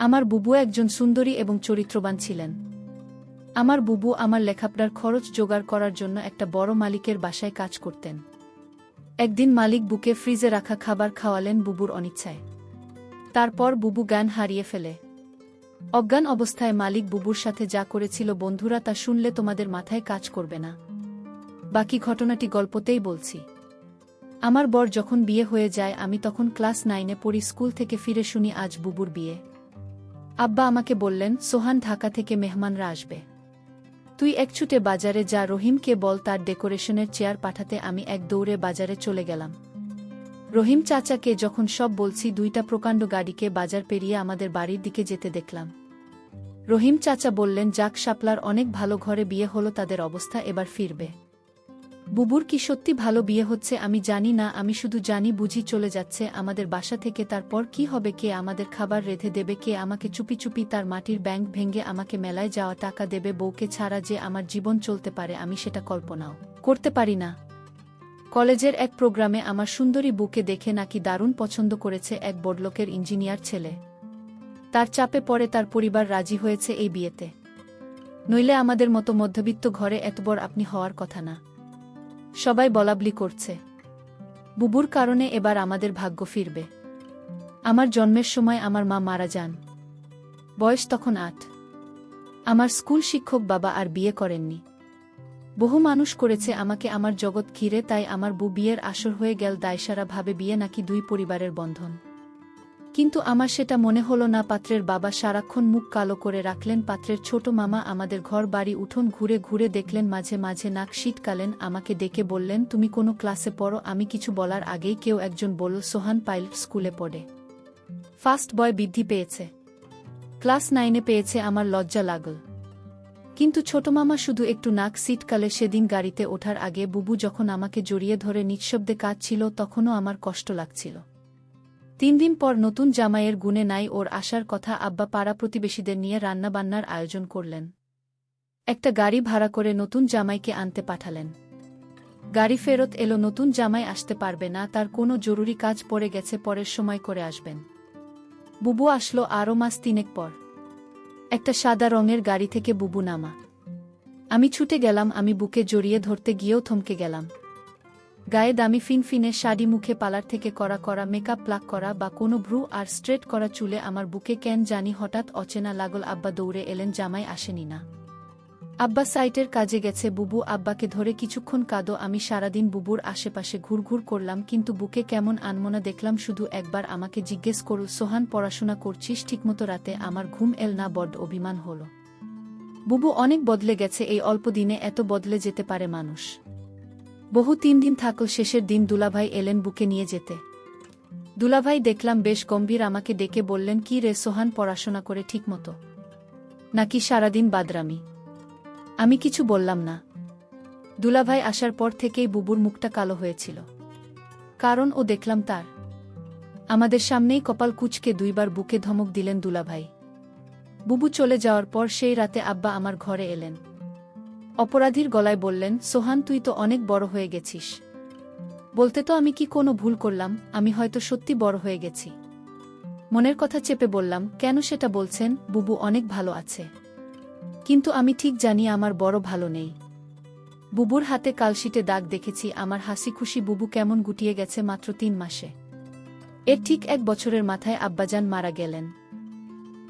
আমার বুবু একজন সুন্দরী এবং চরিত্রবান ছিলেন। আমার বুবু আমার লেখাপড়ার খরচ জোগাড় করার জন্য একটা বড় মালিকের বাসায় কাজ করতেন। একদিন মালিক বুকে ফ্রিজে রাখা খাবার খাওয়ালেন বুবুর অনিচ্ছায়। তারপর বুবু জ্ঞান হারিয়ে ফেলে। অজ্ঞান অবস্থায় মালিক বুবুর সাথে যা করেছিল বন্ধুরা তা শুনলে তোমাদের মাথায় কাজ করবে না। বাকি ঘটনাটি গল্পতেই বলছি। আমার বর যখন বিয়ে হয়ে যায় আমি তখন ক্লাস 9-এ পড়ি। স্কুল থেকে ফিরে শুনি আজ বুবুর বিয়ে। আব্বা আমাকে বললেন, সোহান ঢাকা থেকে মেহমানরা আসবে, তুই এক ছুটে বাজারে যা, রহিমকে বল তার ডেকোরেশনের চেয়ার পাঠাতে। আমি এক দৌড়ে বাজারে চলে গেলাম। রহিম চাচাকে যখন সব বলছি, 2টা প্রকাণ্ড গাড়িকে বাজার পেরিয়ে আমাদের বাড়ির দিকে যেতে দেখলাম। রহিম চাচা বললেন, যাক শাপলার অনেক ভালো ঘরে বিয়ে হলো, তাদের অবস্থা এবার ফিরবে। বুবুর কি সত্যি ভালো বিয়ে হচ্ছে আমি জানি না, আমি শুধু জানি বুঝি চলে যাচ্ছে আমাদের বাসা থেকে। তারপর কি হবে, কে আমাদের খাবার রেঁধে দেবে, কে আমাকে চুপি চুপি তার মাটির ব্যাংক ভেঙে আমাকে মেলায় যাওয়া টাকা দেবে। বউকে ছাড়া যে আমার জীবন চলতে পারে আমি সেটা কল্পনাও করতে পারি না। কলেজের এক প্রোগ্রামে আমার সুন্দরী বুকে দেখে নাকি দারুণ পছন্দ করেছে এক বড়লোকের ইঞ্জিনিয়ার ছেলে। তার চাপে পড়ে তার পরিবার রাজি হয়েছে এই বিয়েতে, নইলে আমাদের মতো মধ্যবিত্ত ঘরে এত বড় আপনি হওয়ার কথা না। সবাই বলাবলি করছে বুবুর কারণে এবার আমাদের ভাগ্য ফিরবে। আমার জন্মের সময় আমার মা মারা যান, বয়স তখন 8। আমার স্কুল শিক্ষক বাবা আর বিয়ে করেননি। বহু মানুষ করেছে আমাকে, আমার জগৎ ঘিরে, তাই আমার বিয়ের আসর হয়ে গেল। দায়সারা ভাবে বিয়ে নাকি 2 পরিবারের বন্ধন, কিন্তু আমার সেটা মনে হলো না। পাত্রের বাবা সারাক্ষণ মুখ কালো করে রাখলেন। পাত্রের ছোট মামা আমাদের ঘর বাড়ি উঠোন ঘুরে ঘুরে দেখলেন, মাঝে মাঝে নাক শীতকালেন। আমাকে ডেকে বললেন, তুমি কোনো ক্লাসে পড়ো? আমি কিছু বলার আগেই কেউ একজন বলল, সোহান পাইলট স্কুলে পড়ে, ফার্স্ট বয় বৃদ্ধি পেয়েছে, ক্লাস 9-এ পেয়েছে। আমার লজ্জা লাগল, কিন্তু ছোট মামা শুধু একটু নাক শীতকালে। সেদিন গাড়িতে ওঠার আগে বুবু যখন আমাকে জড়িয়ে ধরে নিঃশব্দে কাঁদছিল, তখনও আমার কষ্ট লাগছিল। 3 দিন পর নতুন জামাইয়ের গুণে নাই ওর আসার কথা। আব্বা পাড়া প্রতিবেশীদের নিয়ে রান্নাবান্নার আয়োজন করলেন। একটা গাড়ি ভাড়া করে নতুন জামাইকে আনতে পাঠালেন। গাড়ি ফেরত এলো, নতুন জামাই আসতে পারবে না, তার কোনো জরুরি কাজ পড়ে গেছে, পরের সময় করে আসবেন। বুবু আসলো আরও মাস 3 পর। একটা সাদা রঙের গাড়ি থেকে বুবু নামা। আমি ছুটে গেলাম। আমি বুকে জড়িয়ে ধরতে গিয়েও থমকে গেলাম। গায়ে দামি ফিনফিনে শাড়ি, মুখে পার্লার থেকে করা করা মেকআপ, প্লাক করা বা কোনো ভ্রু আর স্ট্রেট করা চুলে। আমার বুকে কেন জানি হঠাৎ অচেনা লাগল। আব্বা দৌড়ে এলেন, জামাই আসেনি না, আব্বা সাইটের কাজে গেছে। বুবু, আব্বাকে ধরে কিছুক্ষণ কাঁদো। আমি সারাদিন বুবুর আশেপাশে ঘুরঘুর করলাম, কিন্তু বুকে কেমন আনমনা দেখলাম। শুধু একবার আমাকে জিজ্ঞেস করল, সোহান পড়াশোনা করছিস ঠিকমতো? রাতে আমার ঘুম এল না, বড্ড অভিমান হলো। বুবু অনেক বদলে গেছে, এই অল্প দিনে এত বদলে যেতে পারে মানুষ। বহু 3 দিন থাকল। শেষের দিন দুলাভাই এলেন বুকে নিয়ে যেতে। দুলাভাই দেখলাম বেশ গম্ভীর। আমাকে ডেকে বললেন, কি রে সোহান, পড়াশোনা করে ঠিকমতো নাকি সারাদিন বাদরামি? আমি কিছু বললাম না। দুলাভাই আসার পর থেকেই বুবুর মুখটা কালো হয়েছিল, কারণ ও দেখলাম তার। আমাদের সামনেই কপাল কুঁচকে 2 বার বুকে ধমক দিলেন দুলাভাই। বুবু চলে যাওয়ার পর সেই রাতে আব্বা আমার ঘরে এলেন। অপরাধীর গলায় বললেন, সোহান তুই তো অনেক বড় হয়ে গেছিস। বলতে তো আমি কি কোনো ভুল করলাম? আমি হয়তো সত্যি বড় হয়ে গেছি। মনের কথা চেপে বললাম, কেন সেটা বলছেন? বুবু অনেক ভালো আছে, কিন্তু আমি ঠিক জানি আমার বড় ভালো নেই। বুবুর হাতে কালশিটে দাগ দেখেছি। আমার হাসি খুশি বুবু কেমন গুটিয়ে গেছে মাত্র 3 মাসে। এর ঠিক 1 বছরের মাথায় আব্বাজান মারা গেলেন।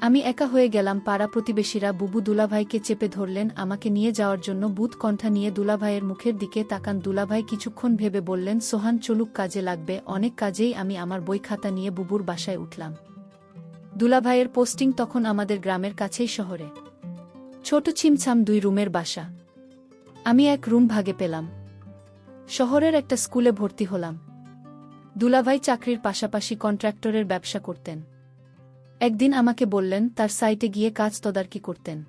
আমি একা হয়ে গেলাম। পাড়া প্রতিবেশীরা বুবু দুলাভাইকে চেপে ধরলেন আমাকে নিয়ে যাওয়ার জন্য। বুথ কণ্ঠা নিয়ে দুলাভাইয়ের মুখের দিকে তাকান। দুলাভাই কিছুক্ষণ ভেবে বললেন, সোহান চলুক, কাজে লাগবে অনেক। কাজেই আমি আমার বই খাতা নিয়ে বুবুর বাসায় উঠলাম। দুলাভাইয়ের পোস্টিং তখন আমাদের গ্রামের কাছেই শহরে। ছোট ছিমছাম 2 রুমের বাসা। আমি এক রুম ভাগে পেলাম। শহরের একটা স্কুলে ভর্তি হলাম। দুলাভাই চাকরির পাশাপাশি কন্ট্রাক্টরের ব্যবসা করতেন। একদিন আমাকে বললেন তার সাইটে গিয়ে কাজ তদারকি করতেন।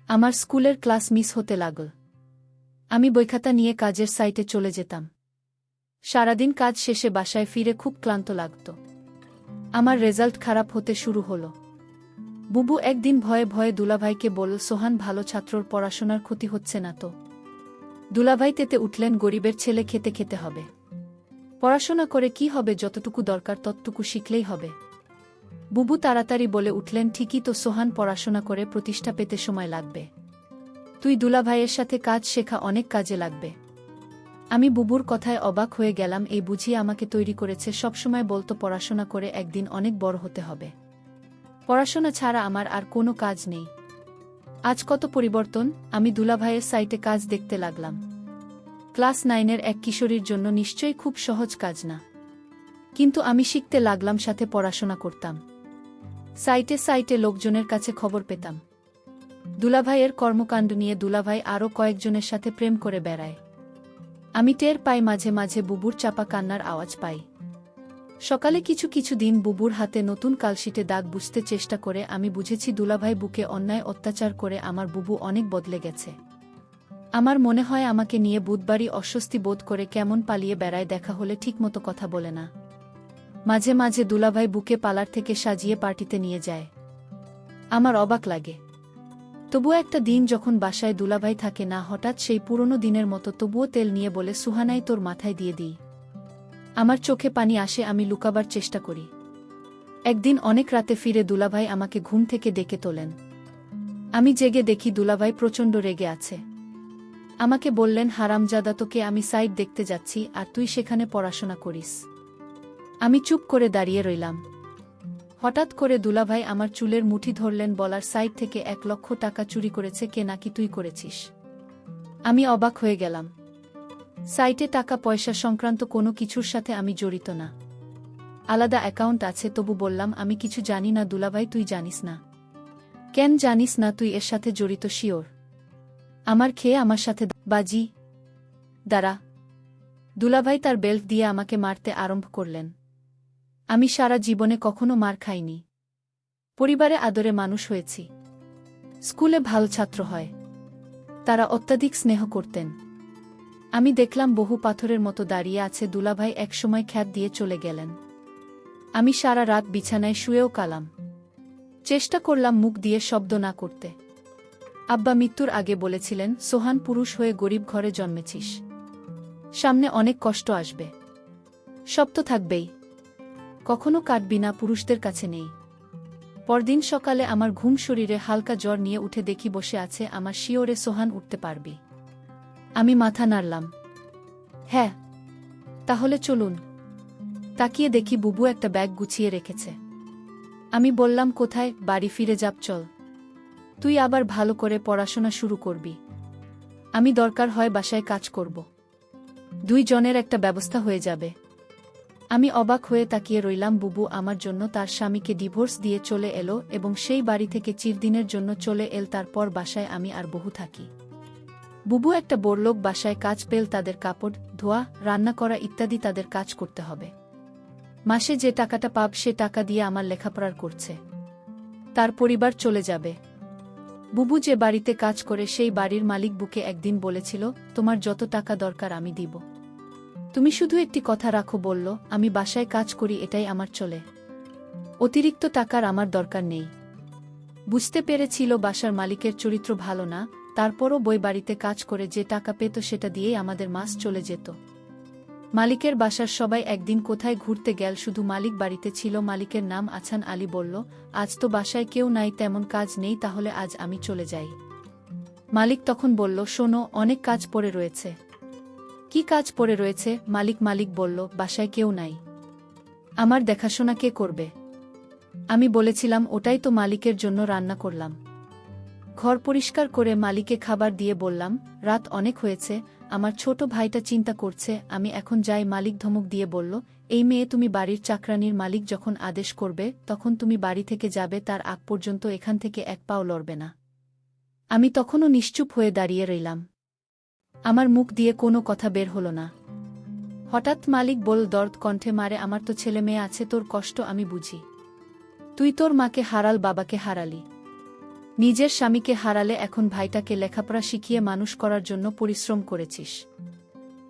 আমার স্কুলের ক্লাস মিস হতে লাগল। আমি বইখাতা নিয়ে কাজের সাইটে চলে যেতাম। সারাদিন কাজ শেষে বাসায় ফিরে খুব ক্লান্ত লাগত। আমার রেজাল্ট খারাপ হতে শুরু হলো। বুবু একদিন ভয়ে ভয়ে দুলাভাইকে বলল, সোহান ভালো ছাত্রর পড়াশোনার ক্ষতি হচ্ছে না তো? দুলাভাই তেতে উঠলেন, গরিবের ছেলে, খেতে খেতে হবে। পড়াশোনা করে কি হবে? যতটুকু দরকার ততটুকু শিখলেই হবে। বুবু তাড়াতাড়ি বলে উঠলেন, ঠিকই তো সোহান, পড়াশোনা করে প্রতিষ্ঠা পেতে সময় লাগবে। তুই দুলাভাইয়ের সাথে কাজ শেখা, অনেক কাজে লাগবে। আমি বুবুর কথায় অবাক হয়ে গেলাম, এই বুঝিয়ে আমাকে তৈরি করেছে, সবসময় বলতো পড়াশোনা করে একদিন অনেক বড় হতে হবে। পড়াশোনা ছাড়া আমার আর কোনো কাজ নেই। আজ কত পরিবর্তন! আমি দুলাভাইয়ের সাইটে কাজ দেখতে লাগলাম। ক্লাস 9-এর এক কিশোরীর জন্য নিশ্চয়ই খুব সহজ কাজ না, কিন্তু আমি শিখতে লাগলাম, সাথে পড়াশোনা করতাম। সাইটে সাইটে লোকজনের কাছে খবর পেতাম দুলাভাইয়ের কর্মকাণ্ড নিয়ে। দুলাভাই আরও কয়েকজনের সাথে প্রেম করে বেড়ায়। আমি টের পাই, মাঝে মাঝে বুবুর চাপা কান্নার আওয়াজ পাই। সকালে কিছু কিছু দিন বুবুর হাতে নতুন কালশিটে দাগ বুঝতে চেষ্টা করে আমি বুঝেছি দুলাভাই বুকে অন্যায় অত্যাচার করে আমার বুবু অনেক বদলে গেছে। আমার মনে হয় আমাকে নিয়ে বুধবারই অস্বস্তি বোধ করে কেমন পালিয়ে বেড়ায়, দেখা হলে ঠিকমতো কথা বলে না। মাঝে মাঝে দুলাভাই বুকে পালার থেকে সাজিয়ে পার্টিতে নিয়ে যায়। আমার অবাক লাগে। তবুও একটা দিন যখন বাসায় দুলাভাই থাকে না, হঠাৎ সেই পুরনো দিনের মতো তবুও তেল নিয়ে বলে, সুহানাই তোর মাথায় দিয়ে দিই। আমার চোখে পানি আসে, আমি লুকাবার চেষ্টা করি। একদিন অনেক রাতে ফিরে দুলাভাই আমাকে ঘুম থেকে ডেকে তোলেন। আমি জেগে দেখি দুলাভাই প্রচণ্ড রেগে আছে। আমাকে বললেন, হারামজাদা, তোকে আমি সাইট দেখতে যাচ্ছি আর তুই সেখানে পড়াশোনা করিস। আমি চুপ করে দাঁড়িয়ে রইলাম। হঠাৎ করে দুলাভাই আমার চুলের মুঠি ধরলেন, বলার, সাইট থেকে 1 লক্ষ টাকা চুরি করেছে কে, নাকি তুই করেছিস? আমি অবাক হয়ে গেলাম। সাইটে টাকা পয়সা সংক্রান্ত কোনো কিছুর সাথে আমি জড়িত না। আলাদা অ্যাকাউন্ট আছে। তবু বললাম, আমি কিছু জানি না। দুলাভাই, তুই জানিস না? কেন জানিস না? তুই এর সাথে জড়িত শিওর? আমার খেয়ে আমার সাথে বাজি? দাঁড়া। দুলাভাই তার বেল্ট দিয়ে আমাকে মারতে আরম্ভ করলেন। আমি সারা জীবনে কখনো মার খাইনি। পরিবারে আদরে মানুষ হয়েছি। স্কুলে ভালো ছাত্র হয়। তারা অত্যাধিক স্নেহ করতেন। আমি দেখলাম বহু পাথরের মতো দাঁড়িয়ে আছে। দুলাভাই একসময় খ্যাত দিয়ে চলে গেলেন। আমি সারা রাত বিছানায় শুয়েও কালাম। চেষ্টা করলাম মুখ দিয়ে শব্দ না করতে। আব্বা মৃত্যুর আগে বলেছিলেন, সোহান, পুরুষ হয়ে গরিব ঘরে জন্মেছিস, সামনে অনেক কষ্ট আসবে, সব তো থাকবেই, কখনো কাটবি না, পুরুষদের কাছে নেই। পরদিন সকালে আমার ঘুম, শরীরে হালকা জ্বর নিয়ে উঠে দেখি বসে আছে আমার শিওরে, সোহান, উঠতে পারবি? আমি মাথা নাড়লাম। হ্যাঁ। তাহলে চলুন। তাকিয়ে দেখি বুবু একটা ব্যাগ গুছিয়ে রেখেছে। আমি বললাম, কোথায়? বাড়ি ফিরে যাব, চল। তুই আবার ভালো করে পড়াশোনা শুরু করবি। আমি দরকার হয় বাসায় কাজ করব। 2 জনের একটা ব্যবস্থা হয়ে যাবে। আমি অবাক হয়ে তাকিয়ে রইলাম। বুবু আমার জন্য তার স্বামীকে ডিভোর্স দিয়ে চলে এলো এবং সেই বাড়ি থেকে চিরদিনের জন্য চলে এল। তারপর বাসায় আমি আর বহু থাকি। বুবু একটা বড়লোক বাসায় কাজ পেল। তাদের কাপড় ধোয়া, রান্না করা ইত্যাদি তাদের কাজ করতে হবে। মাসে যে টাকাটা পাব সে টাকা দিয়ে আমার লেখাপড়ার করছে। তার পরিবার চলে যাবে। বুবু যে বাড়িতে কাজ করে সেই বাড়ির মালিক বুকে একদিন বলেছিল, তোমার যত টাকা দরকার আমি দিব, তুমি শুধু একটি কথা রাখো। বলল, আমি বাসায় কাজ করি, এটাই আমার চলে, অতিরিক্ত টাকার আমার দরকার নেই। বুঝতে পেরেছিল বাসার মালিকের চরিত্র ভালো না, তারপরও বই বাড়িতে কাজ করে যে টাকা পেত সেটা দিয়েই আমাদের মাস চলে যেত। মালিকের বাসার সবাই একদিন কোথায় ঘুরতে গেল, শুধু মালিক বাড়িতে ছিল। মালিকের নাম আছান আলী। বলল, আজ তো বাসায় কেউ নাই, তেমন কাজ নেই, তাহলে আজ আমি চলে যাই। মালিক তখন বলল, শোনো, অনেক কাজ পড়ে রয়েছে। কি কাজ পড়ে রয়েছে? মালিক বলল, বাসায় কেউ নাই, আমার দেখাশোনা কে করবে? আমি বলেছিলাম, ওটাই তো মালিকের জন্য রান্না করলাম। ঘর পরিষ্কার করে মালিকে খাবার দিয়ে বললাম, রাত অনেক হয়েছে, আমার ছোট ভাইটা চিন্তা করছে, আমি এখন যাই। মালিক ধমক দিয়ে বলল, এই মেয়ে, তুমি বাড়ির চাকরানির, মালিক যখন আদেশ করবে তখন তুমি বাড়ি থেকে যাবে, তার আগ পর্যন্ত এখান থেকে এক পাও লড়বে না। আমি তখনও নিশ্চুপ হয়ে দাঁড়িয়ে রইলাম। আমার মুখ দিয়ে কোনো কথা বের হলো না। হঠাৎ মালিক বলল দর্দ কণ্ঠে, মারে, আমার তো ছেলে মেয়ে আছে, তোর কষ্ট আমি বুঝি। তুই তোর মাকে হারাল, বাবাকে হারালি, নিজের স্বামীকে হারালে, এখন ভাইটাকে লেখাপড়া শিখিয়ে মানুষ করার জন্য পরিশ্রম করেছিস।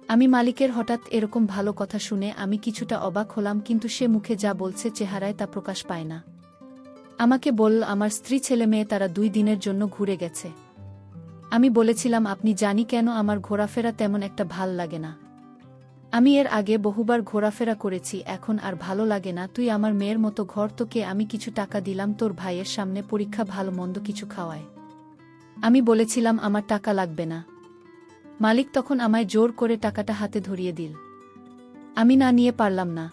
আমি মালিকের হঠাৎ এরকম ভালো কথা শুনে আমি কিছুটা অবাক হলাম, কিন্তু সে মুখে যা বলছে চেহারায় তা প্রকাশ পায় না। আমাকে বলল, আমার স্ত্রী ছেলে মেয়ে তারা 2 দিনের জন্য ঘুরে গেছে। আমি বলেছিলাম, আপনি জানি কেন আমার ঘোরাফেরা তেমন একটা ভাল লাগে না। আমি এর আগে বহুবার ঘোরাফেরা করেছি, এখন আর ভালো লাগে না। তুই আমার মেয়ের মতো, ঘর তোকে আমি কিছু টাকা দিলাম তোর ভাইয়ের সামনে পরীক্ষা ভালো মন্দ কিছু খাওয়ায়। আমি বলেছিলাম আমার টাকা লাগবে না। মালিক তখন আমায় জোর করে টাকাটা হাতে ধরিয়ে দিল। আমি না নিয়ে পারলাম না।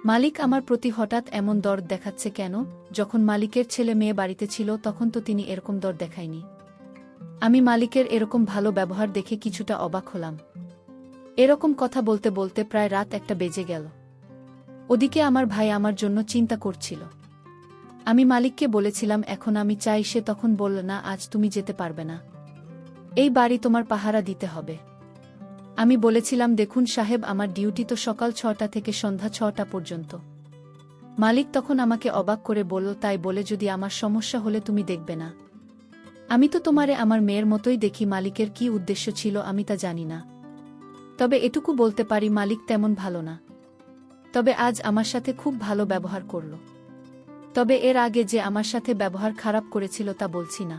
মালিক আমার প্রতি হঠাৎ এমন দরদ দেখাচ্ছে কেন? যখন মালিকের ছেলে মেয়ে বাড়িতে ছিল তখন তো তিনি এরকম দরদ দেখায়নি। আমি মালিকের এরকম ভালো ব্যবহার দেখে কিছুটা অবাক হলাম। এরকম কথা বলতে বলতে প্রায় রাত 1টা বেজে গেল। ওদিকে আমার ভাই আমার জন্য চিন্তা করছিল। আমি মালিককে বলেছিলাম এখন আমি চাই, সে তখন বলল না, আজ তুমি যেতে পারবে না, এই বাড়ি তোমার পাহারা দিতে হবে। আমি বলেছিলাম দেখুন সাহেব, আমার ডিউটি তো সকাল 6টা থেকে সন্ধ্যা 6টা পর্যন্ত। মালিক তখন আমাকে অবাক করে বলল, তাই বলে যদি আমার সমস্যা হলে তুমি দেখবে না? আমি তো তোমারে আমার মেয়ের মতোই দেখি। মালিকের কি উদ্দেশ্য ছিল আমি তা জানি না, তবে এটুকু বলতে পারি মালিক তেমন ভালো না। তবে আজ আমার সাথে খুব ভালো ব্যবহার করল। তবে এর আগে যে আমার সাথে ব্যবহার খারাপ করেছিল তা বলছি না।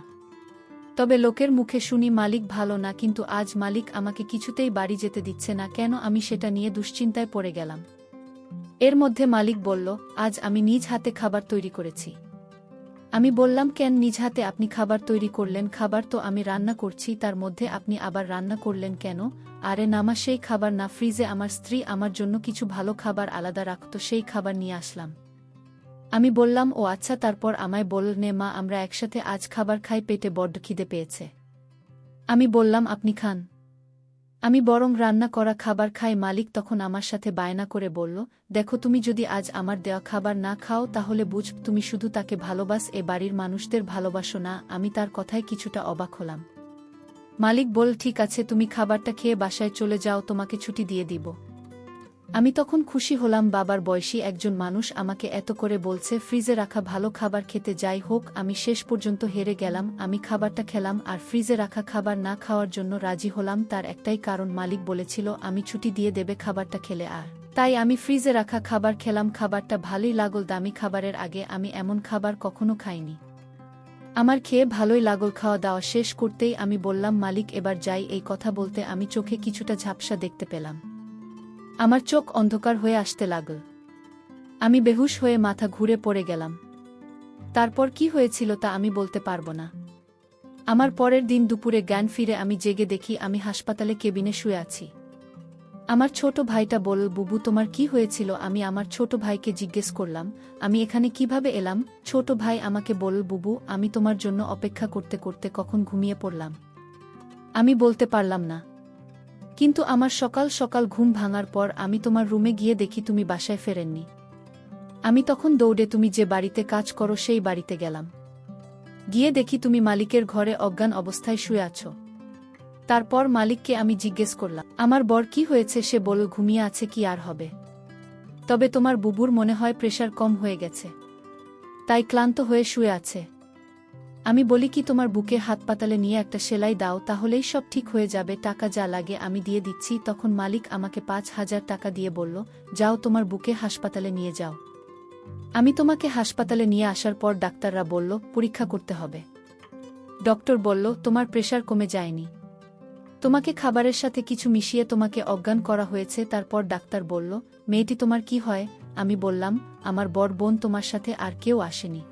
তবে লোকের মুখে শুনি মালিক ভালো না, কিন্তু আজ মালিক আমাকে কিছুতেই বাড়ি যেতে দিচ্ছে না কেন, আমি সেটা নিয়ে দুশ্চিন্তায় পড়ে গেলাম। এর মধ্যে মালিক বলল, আজ আমি নিজ হাতে খাবার তৈরি করেছি। আমি বললাম, কেন নিজ হাতে আপনি খাবার তৈরি করলেন? খাবার তো আমি রান্না করছি, তার মধ্যে আপনি আবার রান্না করলেন কেন? আরে নামা, সেই খাবার না, ফ্রিজে আমার স্ত্রী আমার জন্য কিছু ভালো খাবার আলাদা রাখত, সেই খাবার নিয়ে আসলাম। আমি বললাম, ও আচ্ছা। তারপর আমায় বলল, নে মা, আমরা একসাথে আজ খাবার খাই, পেটে বড্ড খিদে পেয়েছে। আমি বললাম, আপনি খান, আমি বরং রান্না করা খাবার খাই। মালিক তখন আমার সাথে বায়না করে বলল, দেখো তুমি যদি আজ আমার দেওয়া খাবার না খাও তাহলে বুঝ তুমি শুধু তাকে ভালোবাস, এ বাড়ির মানুষদের ভালোবাসো না। আমি তার কথায় কিছুটা অবাক হলাম। মালিক বল, ঠিক আছে, তুমি খাবারটা খেয়ে বাসায় চলে যাও, তোমাকে ছুটি দিয়ে দিব। আমি তখন খুশি হলাম, বাবার বয়সী একজন মানুষ আমাকে এত করে বলছে, ফ্রিজে রাখা ভালো খাবার খেতে। যাই হোক, আমি শেষ পর্যন্ত হেরে গেলাম। আমি খাবারটা খেলাম আর ফ্রিজে রাখা খাবার না খাওয়ার জন্য রাজি হলাম। তার একটাই কারণ, মালিক বলেছিল আমি ছুটি দিয়ে দেবে খাবারটা খেলে, আর তাই আমি ফ্রিজে রাখা খাবার খেলাম। খাবারটা ভালোই লাগল, দামি খাবারের আগে আমি এমন খাবার কখনো খাইনি। আমার খেয়ে ভালোই লাগল। খাওয়া দাওয়া শেষ করতেই আমি বললাম, মালিক এবার যাই। এই কথা বলতে আমি চোখে কিছুটা ঝাপসা দেখতে পেলাম। আমার চোখ অন্ধকার হয়ে আসতে লাগল। আমি বেহুশ হয়ে মাথা ঘুরে পড়ে গেলাম। তারপর কি হয়েছিল তা আমি বলতে পারব না। আমার পরের দিন দুপুরে জ্ঞান ফিরে আমি জেগে দেখি আমি হাসপাতালে কেবিনে শুয়ে আছি। আমার ছোট ভাইটা বলল, বুবু তোমার কি হয়েছিল? আমি আমার ছোট ভাইকে জিজ্ঞেস করলাম, আমি এখানে কিভাবে এলাম? ছোট ভাই আমাকে বলল, বুবু আমি তোমার জন্য অপেক্ষা করতে করতে কখন ঘুমিয়ে পড়লাম। আমি বলতে পারলাম না, কিন্তু আমার সকাল সকাল ঘুম ভাঙার পর আমি তোমার রুমে গিয়ে দেখি তুমি বাসায় ফেরেননি। আমি তখন দৌড়ে তুমি যে বাড়িতে কাজ করো সেই বাড়িতে গেলাম। গিয়ে দেখি তুমি মালিকের ঘরে অজ্ঞান অবস্থায় শুয়ে আছো। তারপর মালিককে আমি জিজ্ঞেস করলাম, আমার বর কি হয়েছে? সে বলল, ঘুমিয়ে আছে, কি আর হবে। তবে তোমার বুবুর মনে হয় প্রেশার কম হয়ে গেছে, তাই ক্লান্ত হয়ে শুয়ে আছে। আমি বলি কি, তোমার বুকে হাসপাতালে নিয়ে একটা সেলাই দাও, তাহলেই সব ঠিক হয়ে যাবে। টাকা যা লাগে আমি দিয়ে দিচ্ছি। তখন মালিক আমাকে 5,000 টাকা দিয়ে বলল, যাও তোমার বুকে হাসপাতালে নিয়ে যাও। আমি তোমাকে হাসপাতালে নিয়ে আসার পর ডাক্তাররা বলল পরীক্ষা করতে হবে। ডক্টর বলল, তোমার প্রেশার কমে যায়নি, তোমাকে খাবারের সাথে কিছু মিশিয়ে তোমাকে অজ্ঞান করা হয়েছে। তারপর ডাক্তার বলল, মেয়েটি তোমার কি হয়? আমি বললাম, আমার বড় বোন, তোমার সাথে আর কেউ আসেনি?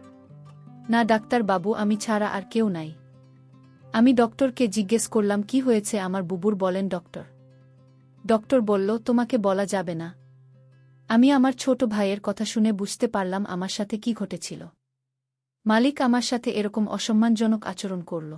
না ডাক্তার বাবু, আমি ছাড়া আর কেউ নাই। আমি ডক্টরকে জিজ্ঞেস করলাম, কি হয়েছে আমার বুবুর? বলেন ডক্টর। ডক্টর বলল, তোমাকে বলা যাবে না। আমি আমার ছোট ভাইয়ের কথা শুনে বুঝতে পারলাম আমার সাথে কি ঘটেছিল। মালিক আমার সাথে এরকম অসম্মানজনক আচরণ করল।